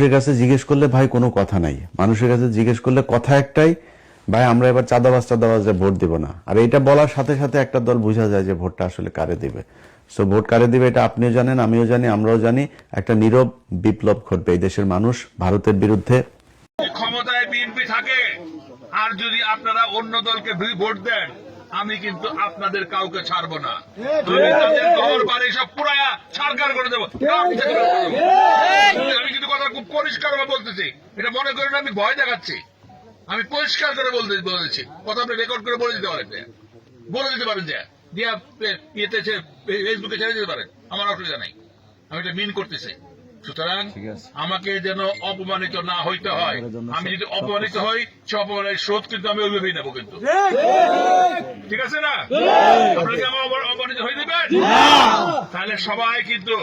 মানুষের কাছে জিজ্ঞেস করলে ভাই কোনো কথা নাই, মানুষের কাছে জিজ্ঞেস করলে কথা একটাই, ভাই আমরা এবার চাঁদাবাজে ভোট দিব না। আর এটা বলার সাথে সাথে একটা দল বোঝা যায় যে ভোটটা আসলে কারে দিবে। সো ভোট কারে দিবে এটা আপনিও জানেন, আমিও জানি, আমরাও জানি। একটা নীরব বিপ্লব ঘটবে এই দেশের মানুষ ভারতের বিরুদ্ধে। ক্ষমতায় বিএনপি থাকে আর যদি আপনারা অন্য দলকে ভোট দেন, আমি কিন্তু আপনাদের কাউকে ছাড়বো না। আমি তাদের ঘর বাড়ি সব পুরায়া সরকার করে দেবো। আমি কিন্তু কথা খুব পরিষ্কার ভাবে বলতেছি, এটা মনে করেন আমি ভয় দেখাচ্ছি। আমি পরিষ্কার করে বলেছি, কথা আপনি রেকর্ড করে বলে দিতে পারেন, যে দিয়া ইয়েতে ফেসবুকে ছেড়ে দিতে পারেন, আমার অসুবিধা নাই। আমি এটা মিন করতেছি। সুতরাং আমাকে যেন অপমানিত না হইতে হয়। আমি যদি অপমানিত হই, সে অপমানের শোধ কিন্তু আমি ওইভাবেই নেবো। কিন্তু ঠিক আছে না? আপনাকে আমার অপমানিত হয়ে দেবেন, তাহলে সবাই কিন্তু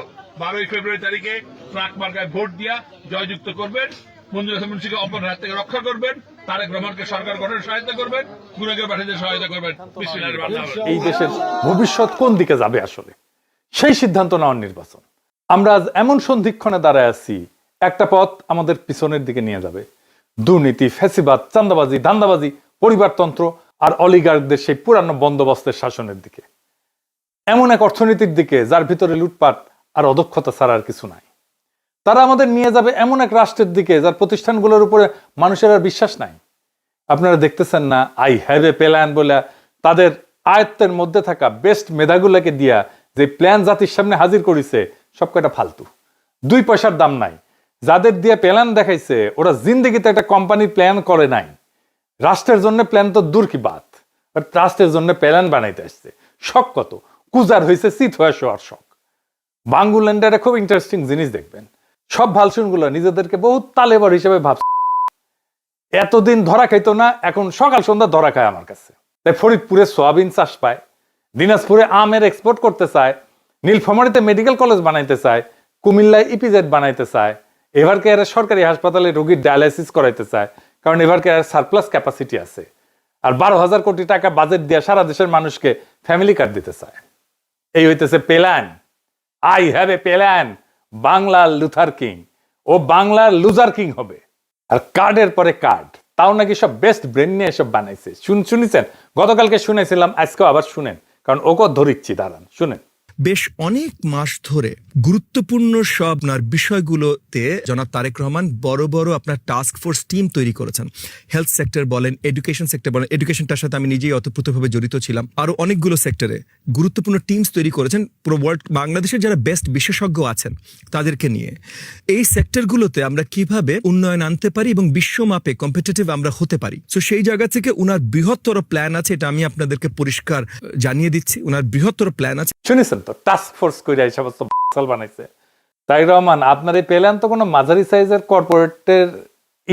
12ই ফেব্রুয়ারি তারিখে ট্রাক মার্কায় ভোট দিয়া জয়যুক্ত করবেন। মঞ্জুর হাসান মুন্সিকে অপমানের হাত থেকে রক্ষা করবেন, তারেক রহমানকে সরকার গঠনের সহায়তা করবেন, গুণাগার পাঠীদের সহায়তা করবেন। এই দেশের ভবিষ্যৎ কোন দিকে যাবে আসলে সেই সিদ্ধান্ত নেওয়ার নির্বাচন। আমরা আজ এমন সন্ধিক্ষণে দাঁড়ায় আছি, একটা পথ আমাদের পিছনের দিকে নিয়ে যাবে। দুর্নীতি, ফ্যাসিবাদ, চাঁদাবাজি, ধান্দাবাজি, পরিবারতন্ত্র আর অলিগার্কদের সেই পুরানো বন্দোবস্তের শাসনের দিকে। এমন এক অর্থনীতির দিকে যার ভিতরে লুটপাট আর অদক্ষতা ছাড়া আর কিছু নাই। তারা আমাদের নিয়ে যাবে এমন এক রাষ্ট্রের দিকে যার প্রতিষ্ঠানগুলোর উপরে মানুষের আর বিশ্বাস নাই। আপনারা দেখতেছেন না, আই হ্যাভ এ প্ল্যান বলে তাদের আয়ত্তের মধ্যে থাকা বেস্ট মেধাগুলোকে দিয়া যে প্ল্যান জাতির সামনে হাজির করেছে, সব কয়টা ফালতু, 2 পয়সার দাম নাই। যাদের দিয়ে প্ল্যান দেখাইছে ওরা জিন্দেগিতে একটা কোম্পানির প্ল্যান করে নাই। রাষ্ট্রের জন্য প্ল্যান তো দূর কি বাত, রাষ্ট্রের জন্য প্ল্যান বানাইতে আসছে। শখ কত কুজার হয়েছে, চিত হয়ে শোয়ার শখ। বাঙ্গুল্যান্ডের খুব ইন্টারেস্টিং জিনিস দেখবেন, সব ভালসুনগুলো নিজেদেরকে বহুত তালেবর হিসেবে ভাবছে। এতদিন ধরা খাইতো না, এখন সকাল সন্ধ্যা ধরা খায় আমার কাছে। তাই ফরিদপুরে সোয়াবিন চাষ পায়, দিনাজপুরে আমের এক্সপোর্ট করতে চায়, নীলফামারীতে মেডিকেল কলেজ বানাইতে চায়, কুমিল্লায় ইপিজেড বানাইতে চায়, এবারকে এরা সরকারি হাসপাতালে রোগীর ডায়ালাইসিস করাইতে চায়, কারণ এবারকে এর সারপ্লাস ক্যাপাসিটি আছে। আর 12,000 কোটি টাকা বাজেট দিয়ে সারা দেশের মানুষকে ফ্যামিলি কার্ড দিতে চায়। এই হইতেছে plan. I have a plan. বাংলার লুথার কিং ও বাংলার লুজার কিং হবে। আর কার্ডের পরে কার্ড, তাও নাকি সব বেস্ট ব্রেন নিয়ে এসব বানাইছে। শুনেছেন, গতকালকে শুনেছিলাম, আজকেও আবার শুনেন, কারণ ওকে ধরিচ্ছি, দাঁড়ান শুনেন। বেশ অনেক মাস ধরে গুরুত্বপূর্ণ সব আপনার বিষয়গুলোতে জনাব তারেক রহমান বড় বড় আপনার টাস্ক ফোর্স টিম তৈরি করেছেন। হেলথ সেক্টর বলেন, এডুকেশন সেক্টর বলেন, এডুকেশনটার সাথে আমি নিজেই অতপ্রতভাবে জড়িত ছিলাম। আরো অনেকগুলো সেক্টরে গুরুত্বপূর্ণ টিমস তৈরি করেছেন পুরো ওয়ার্ল্ড, বাংলাদেশের যারা বেস্ট বিশেষজ্ঞ আছেন তাদেরকে নিয়ে। এই সেক্টরগুলোতে আমরা কিভাবে উন্নয়ন আনতে পারি এবং বিশ্বমাপে কম্পিটিটিভ আমরা হতে পারি, তো সেই জায়গা থেকে উনার বৃহত্তর প্ল্যান আছে। এটা আমি আপনাদেরকে পরিষ্কার জানিয়ে দিচ্ছি, উনার বৃহত্তর প্ল্যান আছে। শুনেছেন তো, টাস্ক ফোর্স করে এই সমস্ত বানাইছে তারেক রহমান। আপনার এই প্ল্যান তো কোনো মাঝারি সাইজের কর্পোরেটের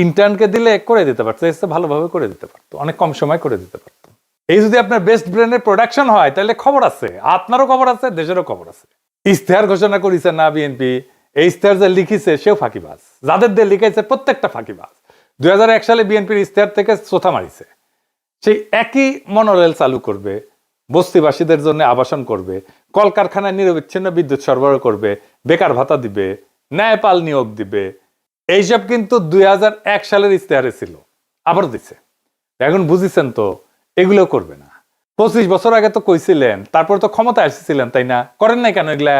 ইন্টার্নকে দিলে করে দিতে পারতো, এসে ভালোভাবে করে দিতে পারতো, অনেক কম সময় করে দিতে পারতো। এই যদি আপনার বেস্ট ব্র্যান্ডের প্রোডাকশন হয়, তাহলে খবর আছে, আপনারও খবর আছে, দেশেরও খবর আছে। ইশতেহার ঘোষণা করেছে না বিএনপি, এই ইশতেহার যে লিখিছে সেও ফাঁকিবাজ, যাদের দিয়ে লিখাইছে প্রত্যেকটা ফাঁকিবাজ। 2001 সালে বিএনপির ইশতেহার থেকে চোথা মারিছে। সেই একই মনোরেল চালু করবে, বস্তিবাসীদের জন্য আবাসন করবে, কলকারখানায় নিরবিচ্ছিন্ন বিদ্যুৎ সরবরাহ করবে, বেকার ভাতা দিবে, ন্যায়পাল নিয়োগ দিবে। এইসব কিন্তু 2001 সালের ইশতেহারে ছিল, আবার দিচ্ছে। এখন বুঝিছেন তো, এগুলো করবে না। 25 বছর আগে তো কইছিলেন, তারপর তো ক্ষমতায় এসেছিলেন, তাই না? করেন নাই কেন এগুলা?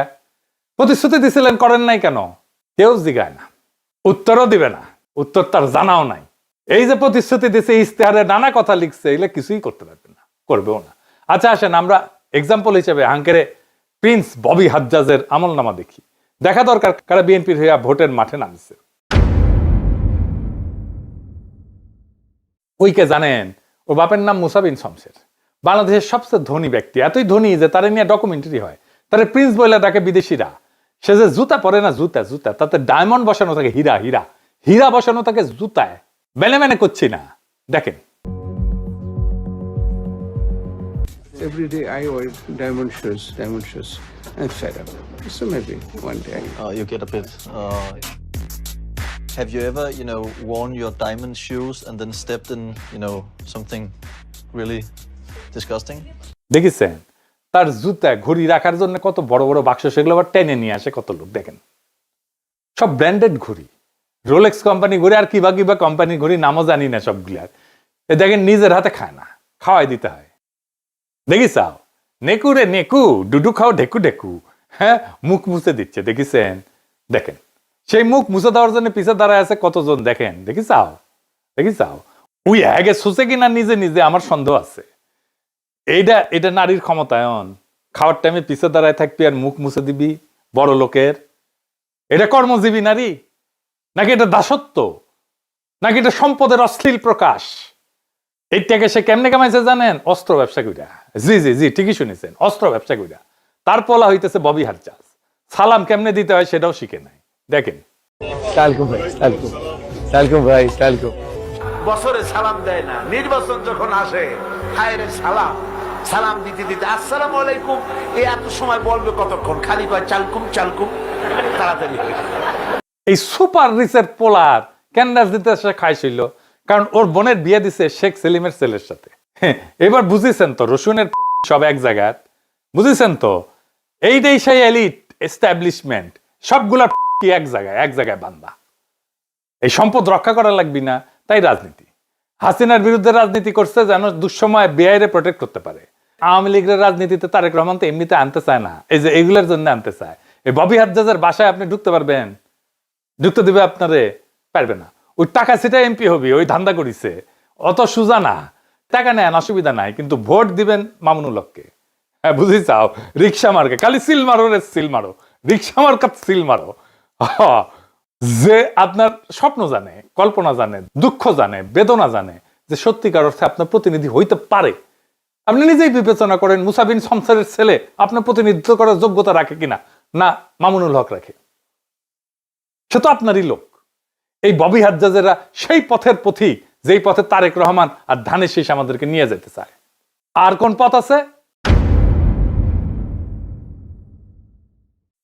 প্রতিশ্রুতি দিছিলেন, করেন নাই কেন? কেউ জিগায় না, উত্তরও দিবে না, উত্তর তার জানাও নাই। এই যে প্রতিশ্রুতি দিছে, ইশতেহারে নানা কথা লিখছে, এগুলো কিছুই করতে পারবে না, করবেও না। আচ্ছা আসেন আমরা এক্সাম্পল হিসেবে হাঙ্কেরে প্রিন্স ববি হাজ্জাজের আমলনামা দেখি। দেখা দরকার কারা বিএনপির হইয়া ভোটের মাঠে নামছে। ওইকে জানেন, ওর বাপের নাম মুসা বিন শমশের, বাংলাদেশের সবচেয়ে ধনী ব্যক্তি, এতই ধনী যে তারে নিয়ে ডকুমেন্টারি হয়। তারে প্রিন্স বলে ডাকে বিদেশিরা। সে যে জুতা পরে না, জুতা জুতা, তাতে ডায়মন্ড বসানো থাকে, হীরা হীরা হীরা বসানো থাকে জুতায়। মেনে মেনে করছি না, দেখেন। Every day I wear diamond shoes. I'm fed up. So maybe one day. You get a bit. Have you ever, worn your diamond shoes and then stepped in, something really disgusting? দেখেছেন তার জুতা ঘড়ি রাখার জন্য কত বড় বড় বাক্স, সেগুলো আবার টেনে নিয়ে আসে কত লোক। দেখেন সব ব্র্যান্ডেড ঘড়ি, রোলেক্স কোম্পানি ঘুরে আর কিবা কিবা কোম্পানি ঘুরি নামও জানি না সবগুলার। এ দেখেন নিজের হাতে খায় না, খাওয়াই দিতে হয়। দেখিসাও নেকু রে নেকু, ডুডু খাও ঢেকু ঢেকু, হ্যাঁ মুখ মুছে দিচ্ছে, দেখিছেন? দেখেন সেই মুখ মুছে দেওয়ার জন্য পিছে দাঁড়ায় আছে কতজন, দেখেন দেখিসাও, দেখিসাও। উই হ্যাগে সুসে কিনা নিজে নিজে আমার সন্দেহ আছে। এটা নারীর ক্ষমতায়ন? খাওয়ার টাইমে পিছে দাঁড়ায় থাকবি আর মুখ মুছে দিবি বড় লোকের? এটা কর্মজীবী নারী নাকি এটা দাসত্ব, নাকি এটা সম্পদের অশ্লীল প্রকাশ? এইটাকে সে কেমনে কামাইছে জানেন? অস্ত্র ব্যবসা কইরা। জি জি জি ঠিকই শুনেছেন, অস্ত্র ব্যবসা কইরা। তার পলা হইতেছে ববি হাজ্জাজ। সালাম কেমনে দিতে হয় সেটাও শিখে নাই। দেখেন সালকুম ভাই, সালকুম সালকুম ভাই, সালকুম। বছরে সালাম দেয় না, নির্বাচন যখন আসে হায় রে সালাম, সালাম দিতে দিতে আসসালামু আলাইকুম এত সময় বলবে কতক্ষণ, খালি কয় চালকুম চালকুম, তাড়াতাড়ি হয়ে যায়। এই সুপার রিচের পোলার কেন রাজনীতি সে খাইছিল? কারণ ওর বোনের বিয়ে দিছে শেখ সেলিমের ছেলের সাথে। এবার বুঝেছেন তো রসুনের সব এক জায়গায়, বুঝেছেন তো? এইটাই সেই এলিট এস্টাবলিশমেন্ট, সবগুলা কি এক জায়গায় বান্দা। এই সম্পদ রক্ষা করা লাগবি না, তাই রাজনীতি। হাসিনার বিরুদ্ধে রাজনীতি করছে যেন দুঃসময় বেআইরে প্রোটেক্ট করতে পারে। আওয়ামী লীগের রাজনীতিতে তারেক রহমান তো এমনিতে আনতে চায় না, এই যে এগুলোর জন্য আনতে চায়। এই ববি হাজ্জাজের বাসায় আপনি ঢুকতে পারবেন? ঢুকতে দিবে আপনারে? পারবে না। ওই টাকা সেটা এমপি হবি, ওই ধান্দা করিছে, অত সুজা না। টাকা নেন অসুবিধা নাই, কিন্তু ভোট দিবেন মামুনুল হককে। হ্যাঁ বুঝি চাও? রিক্সা মার্কে খালি সিল মারো রে সিল মারো, রিক্সা মার্কাত সিল মারো। যে আপনার স্বপ্ন জানে, কল্পনা জানে, দুঃখ জানে, বেদনা জানে, যে সত্যিকার অর্থে আপনার প্রতিনিধি হইতে পারে। আপনি নিজেই বিবেচনা করেন মুসা বিন শমসেরের ছেলে আপনার প্রতিনিধিত্ব করার যোগ্যতা রাখে কিনা? না মামুনুল হক রাখে, সে তো আপনারই লোক। এই ববি হাজ্জাজেরা সেই পথের পথিক যেই পথে তারেক রহমান আর ধানের শীষ আমাদেরকে নিয়ে যেতে চায়। আর কোন পথ আছে?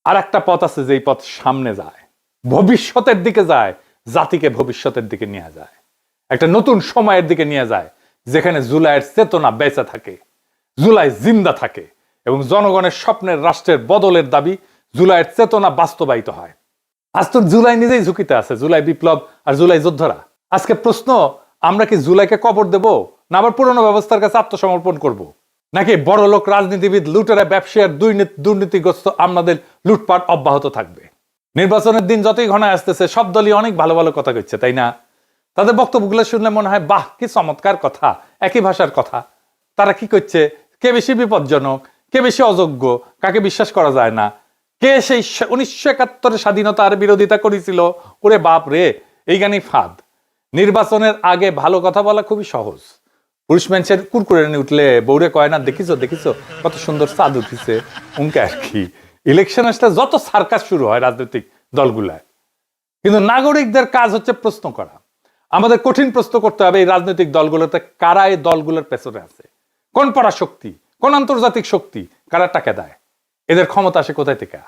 আর একটা পথ আছে যেই পথ সামনে যায়, ভবিষ্যতের দিকে যায়, জাতিকে ভবিষ্যতের দিকে নিয়ে যায়, একটা নতুন সময়ের দিকে নিয়ে যায়, যেখানে জুলাইয়ের চেতনা বেঁচে থাকে, জুলাই জিন্দা থাকে এবং জনগণের স্বপ্নের রাষ্ট্রের বদলের দাবি জুলাইয়ের চেতনা বাস্তবায়িত হয়। আজ তো জুলাই নিজেই ঝুঁকিতে আছে, জুলাই বিপ্লব আর জুলাই যোদ্ধারা। আজকে প্রশ্ন, আমরা কি জুলাইকে কবর দেব, না আবার পুরনো ব্যবস্থার কাছে আত্মসমর্পণ করব? নাকি বড় লোক রাজনীতিবিদ লুটেরা ব্যবসায়ীর দুর্নীতিগ্রস্ত আমাদের লুটপাট অব্যাহত থাকবে? নির্বাচনের দিন যতই ঘনায় আসতেছে সব দলই অনেক ভালো ভালো কথা কইছে, তাই না? তাদের বক্তব্যগুলো শুনলে মনে হয় বাহ কি চমৎকার কথা, একই ভাষার কথা। তারা কি করছে? কে বেশি বিপজ্জনক, কে বেশি অযোগ্য, কাকে বিশ্বাস করা যায় না, কে সেই 1971 স্বাধীনতার বিরোধিতা করেছিল, ওরে বাপ রে, এই গানই ফাঁদ। নির্বাচনের আগে ভালো কথা বলা খুবই সহজ। পুরুষ মানুষের কুরকুরে নিয়ে উঠলে বৌরে কয় না দেখিছো দেখিছো কত সুন্দর চাঁদ উঠিছে, উনকে আর কি। ইলেকশন আসলে যত সার্কাস শুরু হয় রাজনৈতিক দলগুলায়, কিন্তু নাগরিকদের কাজ হচ্ছে প্রশ্ন করা। আমাদের কঠিন প্রশ্ন করতে হবে এই রাজনৈতিক দলগুলোতে কারা এই দলগুলোর পেছনে আছে, কোন পরাশক্তি, কোন আন্তর্জাতিক শক্তি, কারা টাকা দেয়, এদের ক্ষমতা আসে কোথায় থেকে,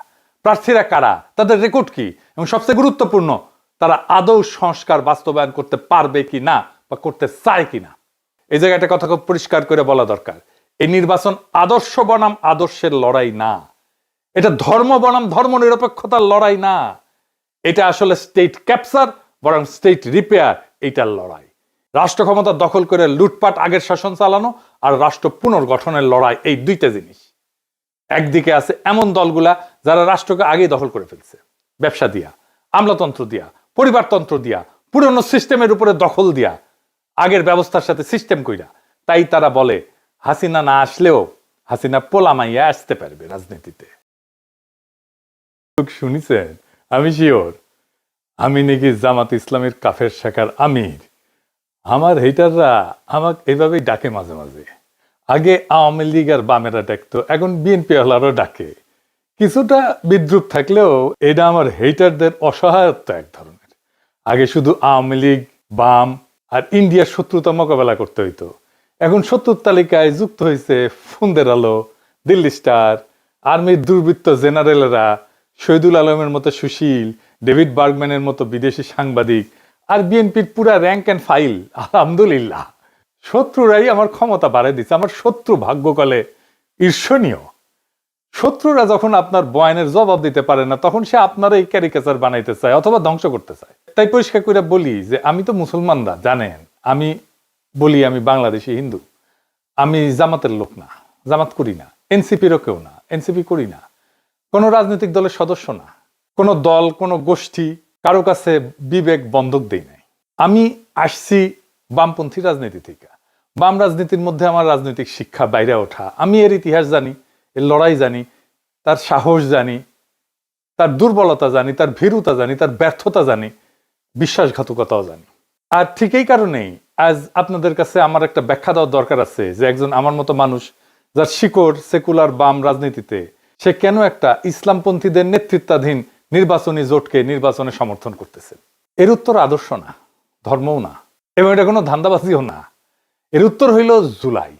প্রার্থীরা কারা, তাদের রেকর্ড কি, এবং সবচেয়ে গুরুত্বপূর্ণ তারা আদৌ সংস্কার বাস্তবায়ন করতে পারবে কি না বা করতে চায় কিনা। এই জায়গাটা কথা খুব পরিষ্কার করে বলা দরকার। এই নির্বাচন আদর্শ বনাম আদর্শের লড়াই না, এটা ধর্ম বনাম ধর্ম নিরপেক্ষতার লড়াই না, এটা আসলে স্টেট ক্যাপচার বরং স্টেট রিপেয়ার, এইটার লড়াই। রাষ্ট্র ক্ষমতা দখল করে লুটপাট আগের শাসন চালানো আর রাষ্ট্র পুনর্গঠনের লড়াই, এই দুইটা জিনিস। একদিকে আছে এমন দলগুলা যারা রাষ্ট্রকে আগেই দখল করে ফেলছে, ব্যবসা দিয়া, আমলাতন্ত্র দিয়া, পরিবারতন্ত্র দিয়া, পুরনো সিস্টেমের উপরে দখল দিয়া, আগের ব্যবস্থার সাথে সিস্টেম কইরা। তাই তারা বলে হাসিনা না আসলেও হাসিনা পোলামাইয়া আসতে পারবে রাজনীতিতে। শুনিছেন? আমি শিওর আমি নাকি জামাত ইসলামের কাফের শাখার আমির। আমার হেটাররা আমাকে এইভাবেই ডাকে মাঝে মাঝে। আগে আওয়ামী লীগ আর বামেরা ডাকতো, এখন বিএনপি ওয়ালারও ডাকে। কিছুটা বিদ্রুপ থাকলেও এটা আমার হেটারদের অসহায়ত্ব এক ধরনের। আগে শুধু আওয়ামী লীগ, বাম আর ইন্ডিয়ার শত্রুতা মোকাবেলা করতে হইতো, এখন শত্রুর তালিকায় যুক্ত হয়েছে ফুন্দের আলো, দিল্লি স্টার, আর্মির দুর্বৃত্ত জেনারেলরা, শহীদুল আলমের মতো সুশীল, ডেভিড বার্গম্যানের মতো বিদেশি সাংবাদিক, আর বিএনপির পুরা র্যাঙ্ক অ্যান্ড ফাইল। আলহামদুলিল্লাহ, শত্রুরাই আমার ক্ষমতা বাড়াই দিচ্ছে। আমার শত্রু ভাগ্যকালে ঈর্ষণীয়। শত্রুরা যখন আপনার বয়ানের জবাব দিতে পারে না, তখন সে আপনার এই ক্যারিকেচার বানাইতে চায় অথবা ধ্বংস করতে চায়। একটাই পরিষ্কার করে বলি যে আমি তো মুসলমানরা জানেন, আমি বলি আমি বাংলাদেশি হিন্দু, আমি জামাতের লোক না, জামাত করি না, এনসিপিরও কেউ না, এনসিপি করি না, কোনো রাজনৈতিক দলের সদস্য না, কোনো দল কোনো গোষ্ঠী কারো কাছে বিবেক বন্ধক দেই নাই। আমি আসছি বামপন্থী রাজনীতি থেকে। বাম রাজনীতির মধ্যে আমার রাজনৈতিক শিক্ষা বাইরে ওঠা, আমি এর ইতিহাস জানি, এর লড়াই জানি, তার সাহস জানি, তার দুর্বলতা জানি, তার ভীরুতা জানি, তার ব্যর্থতা জানি, বিশ্বাসঘাতকতাও জানি। আর ঠিক এই কারণেই আজ আপনাদের কাছে আমার একটা ব্যাখ্যা দেওয়ার দরকার আছে যে একজন আমার মতো মানুষ যার শিকড় সেকুলার বাম রাজনীতিতে, সে কেন একটা ইসলামপন্থীদের নেতৃত্বাধীন নির্বাচনী জোটকে নির্বাচনে সমর্থন করতেছে। এর উত্তর আদর্শ না, ধর্মও না, এবং এটা কোনো ধান্দাবাজিও না। এর উত্তর হইল জুলাই।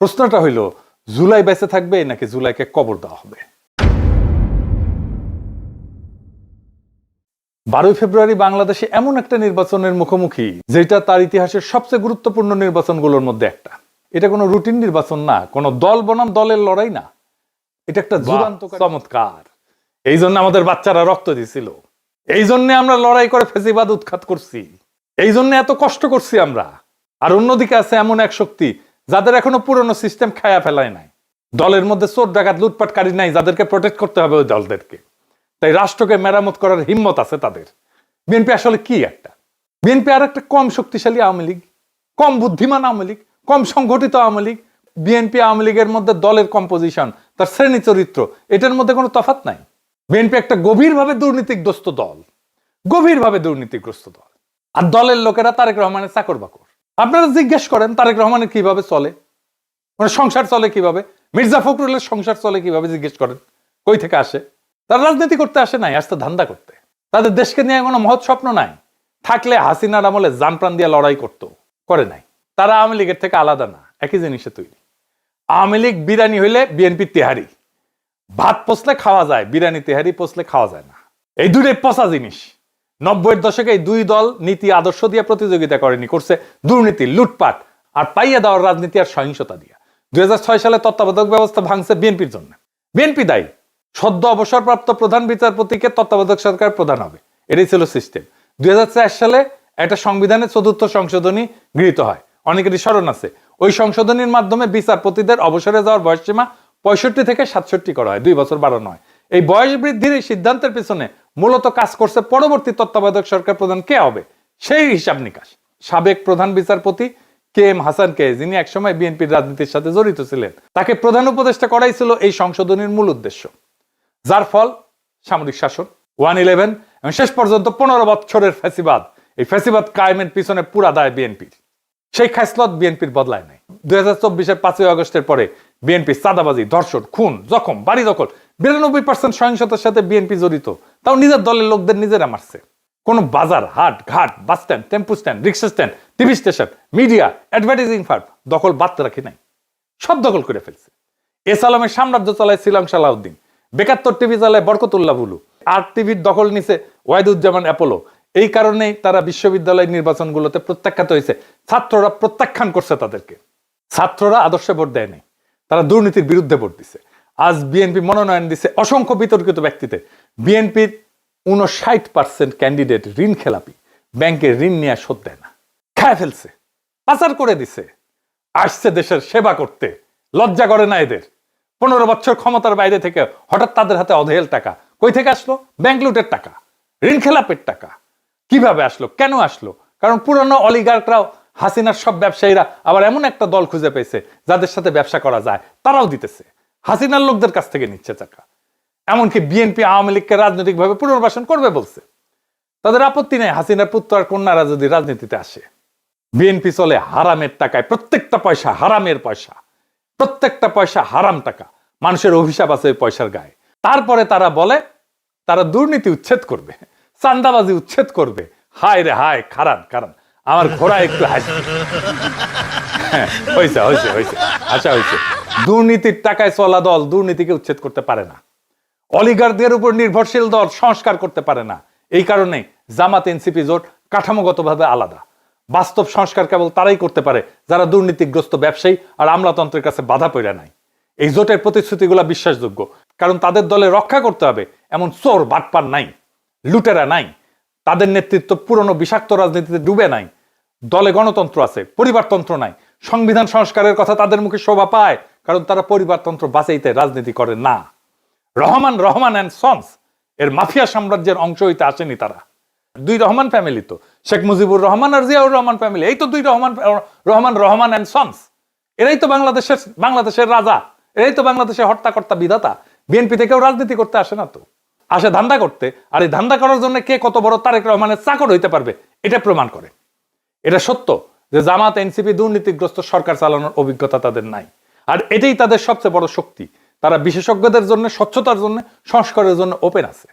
প্রশ্নটা হইল জুলাই বেঁচে থাকবে নাকি জুলাইকে কবর দেওয়া হবে। 12 ফেব্রুয়ারি বাংলাদেশে এমন একটা নির্বাচনের মুখোমুখি যেটা তার ইতিহাসের সবচেয়ে গুরুত্বপূর্ণ নির্বাচনগুলোর মধ্যে একটা। এটা কোনো রুটিন নির্বাচন না, কোনো দল বনাম দলের লড়াই না, এটা একটা যুগান্ত চমৎকার। এই জন্য আমাদের বাচ্চারা রক্ত দিছিল, এই জন্য আমরা লড়াই করে ফেসিবাদ উৎখাত করছি, এই জন্য এত কষ্ট করছি আমরা। আর অন্যদিকে আছে এমন এক শক্তি যাদের এখনো পুরনো সিস্টেম খায়া ফেলায় নাই, দলের মধ্যে চোর ডাকাত লুটপাটকারী নাই যাদেরকে প্রোটেক্ট করতে হবে ওই দলদেরকে। তাই রাষ্ট্রকে মেরামত করার হিম্মত আছে তাদের। বিএনপি আসলে কি একটা? বিএনপি আর একটা কম শক্তিশালী আওয়ামী লীগ, কম বুদ্ধিমান আওয়ামী লীগ, কম সংগঠিত আওয়ামী লীগ। বিএনপি আওয়ামী লীগের মধ্যে দলের কম্পোজিশন, তার শ্রেণী চরিত্র, এটার মধ্যে কোনো তফাৎ নাই। বিএনপি একটা গভীরভাবে দুর্নীতিগ্রস্ত দল, গভীরভাবে দুর্নীতিগ্রস্ত দল। আর দলের লোকেরা তারেক রহমানের চাকর বাকর। আপনারা জিজ্ঞেস করেন তারেক রহমানের কিভাবে চলে, মানে সংসার চলে কিভাবে, মির্জা ফখরুলের সংসার চলে কিভাবে জিজ্ঞেস করেন। কই থেকে আসে? তারা রাজনীতি করতে আসে নাই, আসতে ধান্দা করতে। তাদের দেশকে নিয়ে কোনো মহৎ স্বপ্ন নাই। থাকলে হাসিনার আমলে জান প্রাণ দিয়ে লড়াই করতো, করে নাই। তারা আওয়ামী লীগের থেকে আলাদা না, একই জিনিসে তৈরি। আওয়ামী লীগ বিরিয়ানি হইলে বিএনপি তেহারি, ভাত পোষলে খাওয়া যায়, বিরিয়ানি তেহারি পোষলে খাওয়া যায় না। এই দুটোই পচা জিনিস। 90-এর দশকে এই দুই দল নীতি আদর্শ দিয়ে প্রতিযোগিতা করেনি, করছে দুর্নীতি, লুটপাট আর পাইয়া দেওয়ার রাজনীতি আর সহিংসতা দিয়া। 2006 সালে তত্ত্বাবধায়ক ব্যবস্থা ভাঙছে বিএনপির জন্য। বিএনপি দায়ী। সদ্য অবসরপ্রাপ্ত প্রধান বিচারপতিকে তত্ত্বাবধায়ক সরকার প্রধান হবে, এটাই ছিল সিস্টেম। 2004 সালে একটা সংবিধানের 4র্থ সংশোধনী গৃহীত হয়, অনেকেরই স্মরণ আছে। ওই সংশোধনীর মাধ্যমে বিচারপতিদের অবসরে যাওয়ার বয়সসীমা 65 থেকে 67 করা হয়, 2 বছর বাড়ানো হয়। এই বয়স বৃদ্ধির এই সিদ্ধান্তের পিছনে মূলত কাজ করছে পরবর্তী তত্ত্বাবধায়ক সরকার প্রধান কে হবে সেই হিসাব নিকাশ। সাবেক প্রধান বিচারপতি KM হাসানকে, যিনি একসময় বিএনপির রাজনীতির সাথে জড়িত ছিলেন, তাকে প্রধান উপদেষ্টা করাই ছিল এই সংশোধনীর মূল উদ্দেশ্য। যার ফল সামরিক শাসন, 1/11 এবং শেষ পর্যন্ত 15 বছরের ফ্যাসিবাদ। এই ফ্যাসিবাদ কায়েমের পিছনে পুরা দায় বিএনপির। সেই খাসলত বিএনপির বদলায় নাই। 2024-এর 5ই আগস্টের পরে বিএনপি চাঁদাবাজি, ধর্ষণ, খুন, জখম, বাড়ি দখল, 92% সহিংসতার সাথে বিএনপি জড়িত। তাও নিজের দলের লোকদের নিজেরা মারছে। কোন বাজার, হাট, ঘাট, bus stand, tempo stand, rickshaw stand, TV station, media, advertising firm দখল বাড়তে রাখি নাই, সব দখল করে ফেলছে। এস আলমের সাম্রাজ্য চালায় শ্রীলং সালাউদ্দিন, 72 টিভি চালায় বরকতুল্লাহ বুলু, আর টিভির দখল নিছে ওয়াহিদুজ্জামান অ্যাপোলো। এই কারণেই তারা বিশ্ববিদ্যালয় নির্বাচনগুলোতে প্রত্যাখ্যাত হয়েছে। ছাত্ররা প্রত্যাখ্যান করছে তাদেরকে। ছাত্ররা আদর্শে ভোট দেয় নাই, তারা দুর্নীতির বিরুদ্ধে ভোট দিছে। আজ বিএনপি মনোনয়ন দিছে অসংখ্য বিতর্কিত ব্যক্তিতে। বিএনপির 59% ক্যান্ডিডেট ঋণ খেলাপি, ব্যাংকের ঋণ নিয়ে শোধ দেয় না, খায় ফেলছে, পাচার করে দিছে। আসছে দেশের সেবা করতে, লজ্জা করে না এদের। 15 বছর ক্ষমতার বাইরে থেকে হঠাৎ তাদের হাতে অধেল টাকা কই থেকে আসলো? ব্যাংক লুটের টাকা, ঋণ খেলাপের টাকা। কিভাবে আসলো, কেন আসলো? কারণ পুরনো অলিগার্করাও, হাসিনার সব ব্যবসায়ীরা আবার এমন একটা দল খুঁজে পেয়েছে যাদের সাথে ব্যবসা করা যায়, তারাও দিতেছে, হাসিনার লোকদের কাছ থেকে নিচ্ছে টাকা। এমনকি বিএনপি আওয়ামী লীগকে রাজনৈতিকভাবে পুনর্বাসন করবে বলছে। তাদের আপত্তি নেই হাসিনার পুত্র আর কন্যারা যদি রাজনীতিতে আসে। বিএনপি চলে হারামের টাকায়, প্রত্যেকটা পয়সা হারামের পয়সা, প্রত্যেকটা পয়সা হারাম টাকা। মানুষের অভিশাপ আছে ওই পয়সার গায়ে। তারপরে তারা বলে তারা দুর্নীতি উচ্ছেদ করবে, চান্দাবাজি উচ্ছেদ করবে। হায় রে হায়, খারান খারান, আমার ঘোড়া একটু হাসি। হয়েছে হয়েছে হয়েছে, আচ্ছা হয়েছে। দুর্নীতির টাকায় চলা দল দুর্নীতিকে উচ্ছেদ করতে পারে না। অলিগারদের উপর নির্ভরশীল দল সংস্কার করতে পারে না। এই কারণে জামাত এনসিপি জোট কাঠামোগতভাবে আলাদা। বাস্তব সংস্কার কেবল তারাই করতে পারে যারা দুর্নীতিগ্রস্ত ব্যবসায়ী আর আমলাতন্ত্রের কাছে বাধা পড়ে নাই। এই জোটের প্রতিশ্রুতিগুলো বিশ্বাসযোগ্য, কারণ তাদের দলে রক্ষা করতে হবে এমন চোর বাটপার নাই, লুটেরা নাই। তাদের নেতৃত্ব পুরনো বিষাক্ত রাজনীতিতে ডুবে নাই। দলে গণতন্ত্র আছে, পরিবারতন্ত্র নাই। সংবিধান সংস্কারের কথা তাদের মুখে শোভা পায়, কারণ তারা পরিবারতন্ত্র বাঁচাইতে রাজনীতি করে না। রহমান অ্যান্ড সন্স এর মাফিয়া সাম্রাজ্যের অংশ হইতে আসেনি তারা। দুই রহমান ফ্যামিলি তো, শেখ মুজিবুর রহমান আর জিয়াউর রহমান ফ্যামিলি, এই তো দুই রহমান অ্যান্ড সন্স। এরাই তো বাংলাদেশের রাজা, এরাই তো বাংলাদেশের হর্তাকর্তা বিধাতা। বিএনপি থেকেও রাজনীতি করতে আসে না তো, আসে ধান্দা করতে। আর এই ধান্দা করার জন্য কে কত বড় তারেক রহমানের চাকর হইতে পারবে এটা প্রমাণ করে। এটা সত্য যে জামাত এনসিপি দুর্নীতিগ্রস্ত সরকার চালানোর অভিজ্ঞতা তাদের নাই, আর এটাই তাদের সবচেয়ে বড় শক্তি। তারা বিশেষজ্ঞদের জন্য, স্বচ্ছতার জন্য, সংস্কারের জন্য ওপেন আছে,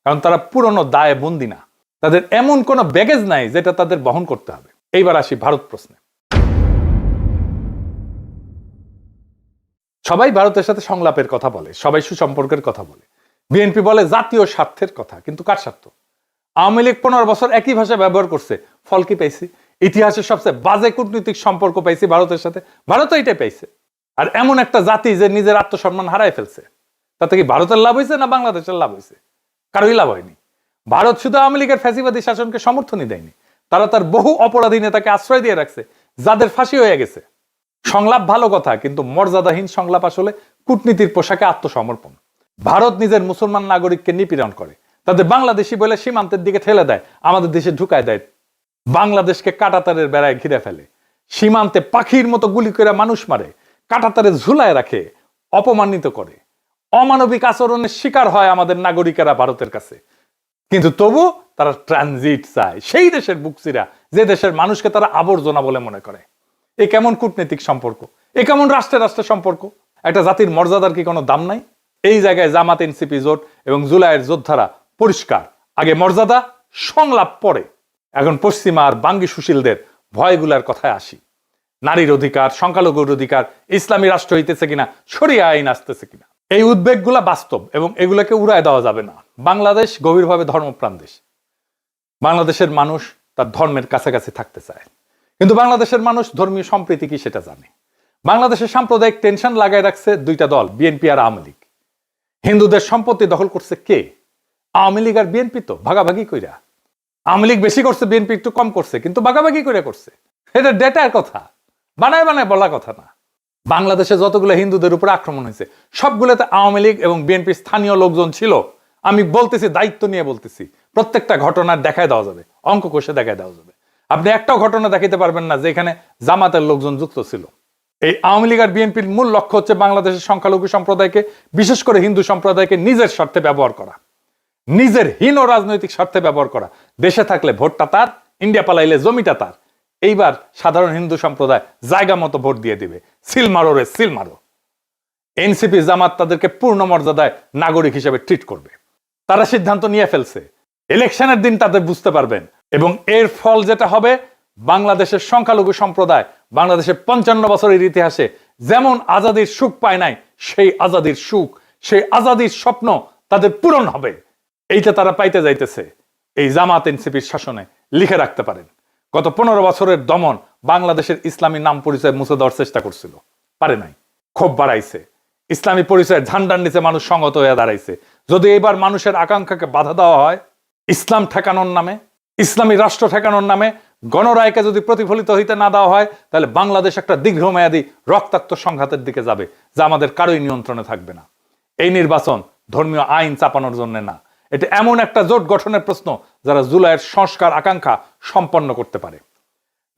কারণ তারা পুরনো দায়ে বন্দী না। তাদের এমন কোনো ব্যাগেজ নাই যেটা তাদের বহন করতে হবে। এইবার আসি ভারত প্রশ্নে। সবাই ভারতের সাথে সংলাপের কথা বলে, সবাই সুসম্পর্কের কথা বলে। বিএনপি বলে জাতীয় স্বার্থের কথা, কিন্তু কার স্বার্থ? আওয়ামী লীগ 15 বছর একই ভাষা ব্যবহার করছে, ফল কি পাইছি? ইতিহাসের সবচেয়ে বাজে কূটনৈতিক সম্পর্ক পাইছি ভারতের সাথে, ভারতও এটাই পাইছে। আর এমন একটা জাতি যে নিজের আত্মসম্মান হারায় ফেলছে, তাতে কি ভারতের লাভ হয়েছে না বাংলাদেশের লাভ হয়েছে? কারোই লাভ হয়নি। ভারত শুধু আওয়ামী লীগের ফ্যাসিবাদী শাসনকে সমর্থনই দেয়নি, তারা তার বহু অপরাধী নেতাকে আশ্রয় দিয়ে রাখছে, যাদের ফাঁসি হয়ে গেছে। সংলাপ ভালো কথা, কিন্তু মর্যাদাহীন সংলাপ আসলে কূটনীতির পোশাকে আত্মসমর্পণ। ভারত নিজের মুসলমান নাগরিককে নিপীড়ন করে, তাদের বাংলাদেশি বলে সীমান্তের দিকে ঠেলে দেয়, আমাদের দেশে ঢুকায় দেয়, বাংলাদেশকে কাঁটাতারের বেড়ায় ঘিরে ফেলে, সীমান্তে পাখির মতো গুলি করে মানুষ মারে, কাঁটাতারে ঝুলায় রাখে, অপমানিত করে। অমানবিক আচরণের শিকার হয় আমাদের নাগরিকেরা ভারতের কাছে, কিন্তু তবু তারা ট্রানজিট চায় সেই দেশের বুকসিরা যে দেশের মানুষকে তারা আবর্জনা বলে মনে করে। এ কেমন কূটনৈতিক সম্পর্ক? এ কেমন রাষ্ট্রের রাষ্ট্রের সম্পর্ক? একটা জাতির মর্যাদার কি কোনো দাম নাই? এই জায়গায় জামাত এনসিপি জোট এবং জুলাইয়ের যোদ্ধারা পরিষ্কার, আগে মর্যাদা, সংলাপ পরে। এখন পশ্চিমা আর বাঙ্গি সুশীলদের ভয়গুলার কথায় আসি। নারীর অধিকার, সংখ্যালঘুর অধিকার, ইসলামী রাষ্ট্র হইতেছে কিনা, শরিয়া আইন আসতেছে কিনা, এই উদ্বেগগুলা বাস্তব এবং এগুলোকে উড়ায় দেওয়া যাবে না। বাংলাদেশ গভীরভাবে ধর্মপ্রাণ দেশ। বাংলাদেশের মানুষ তার ধর্মের কাছাকাছি থাকতে চায়, কিন্তু বাংলাদেশের মানুষ ধর্মীয় সম্প্রীতি কি সেটা জানে। বাংলাদেশের সাম্প্রদায়িক টেনশন লাগায় রাখছে দুইটা দল, বিএনপি আর আওয়ামী লীগ। হিন্দুদের সম্পত্তি দখল করছে কে? আওয়ামী লীগ আর বিএনপি তো ভাগাভাগি কইরা। আওয়ামী লীগ বেশি করছে, বিএনপি একটু কম করছে, কিন্তু ভাগাভাগি করে করছে। এটা ডেটার কথা, বানায় বলা কথা না। বাংলাদেশে যতগুলো হিন্দুদের উপর আক্রমণ হয়েছে সবগুলোতে আওয়ামী লীগ এবং বিএনপির স্থানীয় লোকজন ছিল। আমি বলতেছি, দায়িত্ব নিয়ে বলতেছি, প্রত্যেকটা ঘটনার দেখায় দেওয়া যাবে, অঙ্ক কষে দেখায় দেওয়া যাবে। আপনি একটাও ঘটনা দেখাইতে পারবেন না যেখানে জামাতের লোকজন যুক্ত ছিল। এই আওয়ামী লীগ আর বিএনপির মূল লক্ষ্য হচ্ছে বাংলাদেশের সংখ্যালঘু সম্প্রদায়কে, বিশেষ করে হিন্দু সম্প্রদায়কে নিজের স্বার্থে ব্যবহার করা, নিজের হীন রাজনৈতিক স্বার্থে ব্যবহার করা। দেশে থাকলে ভোটটা তার, ইন্ডিয়া পালাইলে জমিটা তার। এইবার সাধারণ হিন্দু সম্প্রদায় জায়গা মতো ভোট দিয়ে দিবে, সিল মারো রে সিল মারো। এনসিপি জামাত তাদেরকে পূর্ণ মর্যাদায় নাগরিক হিসেবে ট্রিট করবে। তারা সিদ্ধান্ত নিয়ে ফেলছে, ইলেকশনের দিন তাদের বুঝতে পারবেন। এবং এর ফল যেটা হবে, বাংলাদেশের সংখ্যালঘু সম্প্রদায় বাংলাদেশের 55 বছরের ইতিহাসে যেমন আজাদির সুখ পায় নাই, সেই আজাদির সুখ, সেই আজাদির স্বপ্ন তাদের পূরণ হবে। এইটা তারা পাইতে যাইতেছে এই জামাত এনসিপির শাসনে। লিখে রাখতে পারেন, গত 15 বছরের দমন বাংলাদেশের ইসলামী নাম পরিচয় মুছে দেওয়ার চেষ্টা করছিল, পারে নাই। ক্ষোভ বাড়াইছে, ইসলামী পরিচয়ের ঝান্ডার নিচে মানুষ সংগত হয়ে দাঁড়াইছে। যদি এবার মানুষের আকাঙ্ক্ষাকে বাধা দেওয়া হয়, ইসলাম ঠেকানোর নামে, ইসলামী রাষ্ট্র ঠেকানোর নামে গণরায়কে যদি প্রতিফলিত হইতে না দেওয়া হয়, তাহলে বাংলাদেশ একটা দীর্ঘমেয়াদী রক্তাক্ত সংঘাতের দিকে যাবে, যা আমাদের কারোই নিয়ন্ত্রণে থাকবে না। এই নির্বাচন ধর্মীয় আইন চাপানোর জন্য না, এটা এমন একটা জোট গঠনের প্রশ্ন যারা জুলাইয়ের সংস্কার আকাঙ্ক্ষা সম্পন্ন করতে পারে।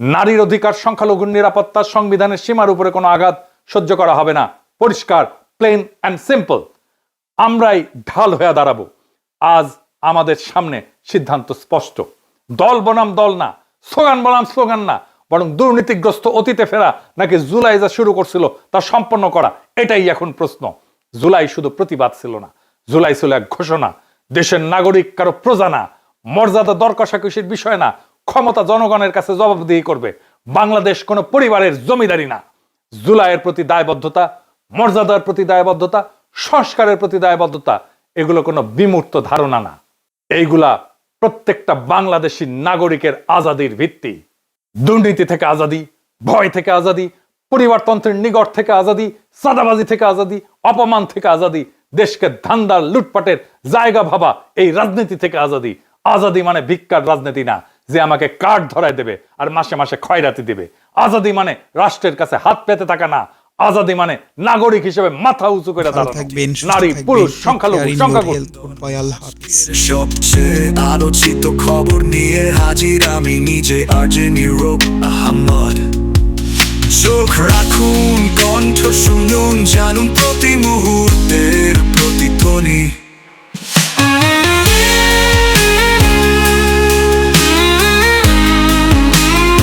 নারীর অধিকার, সংখ্যালঘুর নিরাপত্তা, সংবিধানের সীমার উপরে কোনো আঘাত সহ্য করা হবে না। পরিষ্কার, প্লেন অ্যান্ড সিম্পল। আমরাই ঢাল হয়ে দাঁড়াবো। আজ আমাদের সামনে সিদ্ধান্ত স্পষ্ট। দল বনাম দল না, স্লোগান বনাম স্লোগান না, বরং দুর্নীতিগ্রস্ত অতীতে ফেরা নাকি জুলাই যা শুরু করছিল তা সম্পন্ন করা, এটাই এখন প্রশ্ন। জুলাই শুধু প্রতিবাদ ছিল না, জুলাই ছিল এক ঘোষণা। দেশের নাগরিক কারো প্রজা না, মর্যাদা দর কষাকষির বিষয় না, ক্ষমতা জনগণের কাছে জবাবদিহি করবে। বাংলাদেশ কোনো পরিবারের জমিদারি না। জুলাইয়ের প্রতি দায়বদ্ধতা, মর্যাদার প্রতি দায়বদ্ধতা, সংস্কারের প্রতি দায়বদ্ধতা, এগুলো কোনো বিমূর্ত ধারণা না। এইগুলা প্রত্যেকটা বাংলাদেশী নাগরিকের আজাদির ভিত্তি। দুর্নীতি থেকে আজাদি, ভয় থেকে আজাদি, পরিবারতন্ত্রের নিগড় থেকে আজাদি, চাঁদাবাজি থেকে আজাদি, অপমান থেকে আজাদি, দেশকে ধান্দার লুটপাটের জায়গা ভাবা এই রাজনীতি থেকে আজাদি। আজাদি মানে ভিক্ষার রাজনীতি না, যে আমাকে কার্ড ধরায় দেবে আর মাসে মাসে খয়রাতি দেবে। আজাদি মানে রাষ্ট্রের কাছে হাত পেতে থাকা না, আজাদি মানে নাগরিক হিসেবে মাথা উঁচু করে দাঁড়ানো। নারী, পুরুষ, সংখ্যালঘু, সংখ্যাগুরু। সবচেয়ে আলোচিত খবর নিয়ে হাজির আমি নিজে, আর্জেন ইউরোপ আহমদ। চোখ রাখুন, কণ্ঠ শুনুন, জানুন প্রতি মুহূর্তের প্রতিধ্বনি।